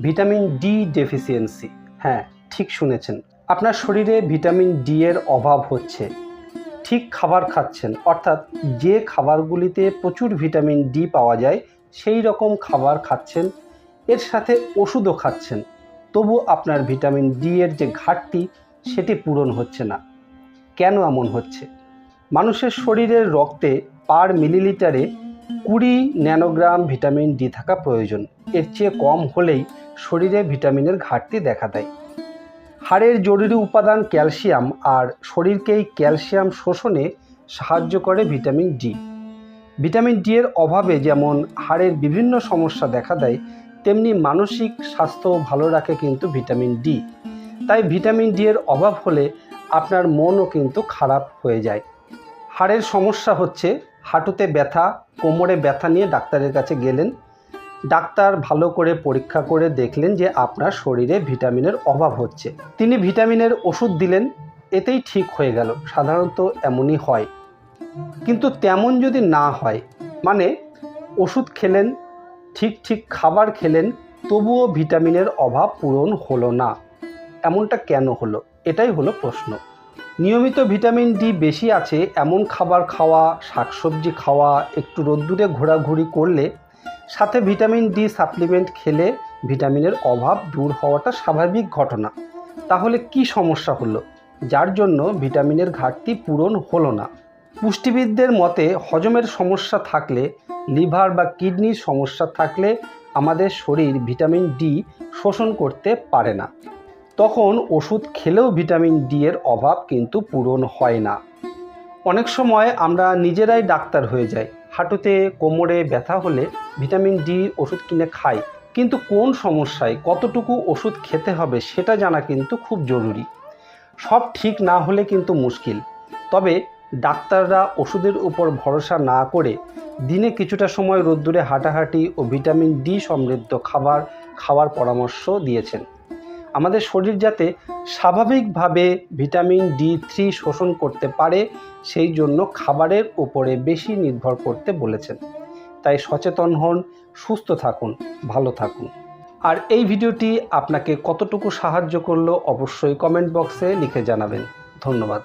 Vitamin D deficiency. হ্যাঁ, ঠিক শুনেছেন, আপনার শরীরে ভিটামিন ডি এর অভাব হচ্ছে। ঠিক খাবার খাচ্ছেন, অর্থাৎ যে খাবারগুলিতে প্রচুর ভিটামিন ডি পাওয়া যায় সেই রকম খাবার খাচ্ছেন, এর সাথে ওষুধও খাচ্ছেন, তবু আপনার ভিটামিন ডি এর যে ঘাটতি সেটি পূরণ হচ্ছে না। কেন এমন হচ্ছে? মানুষের শরীরের রক্তে পার মিলিলিটারে 20 ন্যানোগ্রাম ভিটামিন ডি থাকা প্রয়োজন। এর চেয়ে কম হলেই শরীরে ভিটামিনের ঘাটতি দেখা দেয়। হাড়ের জরুরি উপাদান ক্যালসিয়াম, আর শরীরকেই ক্যালসিয়াম শোষণে সাহায্য করে ভিটামিন ডি। ভিটামিন ডি এর অভাবে যেমন হাড়ের বিভিন্ন সমস্যা দেখা দেয়, তেমনি মানসিক স্বাস্থ্য ভালো রাখে কিন্তু ভিটামিন ডি। তাই ভিটামিন ডি এর অভাব হলে আপনার মনও কিন্তু খারাপ হয়ে যায়। হাড়ের সমস্যা হচ্ছে হাঁটুতে ব্যথা, কোমরে ব্যথা নিয়ে ডাক্তারের কাছে গেলেন। ডাক্তার ভালো করে পরীক্ষা করে দেখলেন যে আপনার শরীরে ভিটামিনের অভাব হচ্ছে। তিনি ভিটামিনের ওষুধ দিলেন, এতেই ঠিক হয়ে গেল। সাধারণত এমনই হয়। কিন্তু তেমন যদি না হয়, মানে ওষুধ খেলেন, ঠিক খাবার খেলেন, তবুও ভিটামিনের অভাব পূরণ হলো না, এমনটা কেন হলো? এটাই হলো প্রশ্ন। নিয়মিত ভিটামিন ডি বেশি আছে এমন খাবার খাওয়া, শাকসবজি খাওয়া, একটু রোদ্দুরে ঘোরাঘুরি করলে, সাথে ভিটামিন ডি সাপ্লিমেন্ট খেলে ভিটামিনের অভাব দূর হওয়াটা স্বাভাবিক ঘটনা। তাহলে কি সমস্যা হলো যার জন্য ভিটামিনের ঘাটতি পূরণ হলো না? পুষ্টিবিদদের মতে হজমের সমস্যা থাকলে, লিভার বা কিডনির সমস্যা থাকলে আমাদের শরীর ভিটামিন ডি শোষণ করতে পারে না। তখন ওষুধ খেলেও ভিটামিন ডি এর অভাব কিন্তু পূরণ হয় না। অনেক সময় আমরা নিজেরাই ডাক্তার হয়ে যাই। হাঁটুতে কোমরে ব্যথা হলে ভিটামিন ডি ওষুধ কিনে খাই, কিন্তু কোন সমস্যায় কতটুকু ওষুধ খেতে হবে সেটা জানা কিন্তু খুব জরুরি। সব ঠিক না হলে কিন্তু মুশকিল। তবে ডাক্তাররা ওষুধের উপর ভরসা না করে দিনে কিছুটা সময় রোদ্দুরে হাঁটাহাঁটি ও ভিটামিন ডি সমৃদ্ধ খাবার খাওয়ার পরামর্শ দিয়েছেন, আমাদের শরীর যাতে স্বাভাবিকভাবে ভিটামিন ডি3 শোষণ করতে পারে সেই জন্য খাবারের উপরে বেশি নির্ভর করতে বলেছেন। তাই সচেতন হন, সুস্থ থাকুন, ভালো থাকুন। আর এই ভিডিওটি আপনাকে কতটুকু সাহায্য করলো অবশ্যই কমেন্ট বক্সে লিখে জানাবেন। ধন্যবাদ।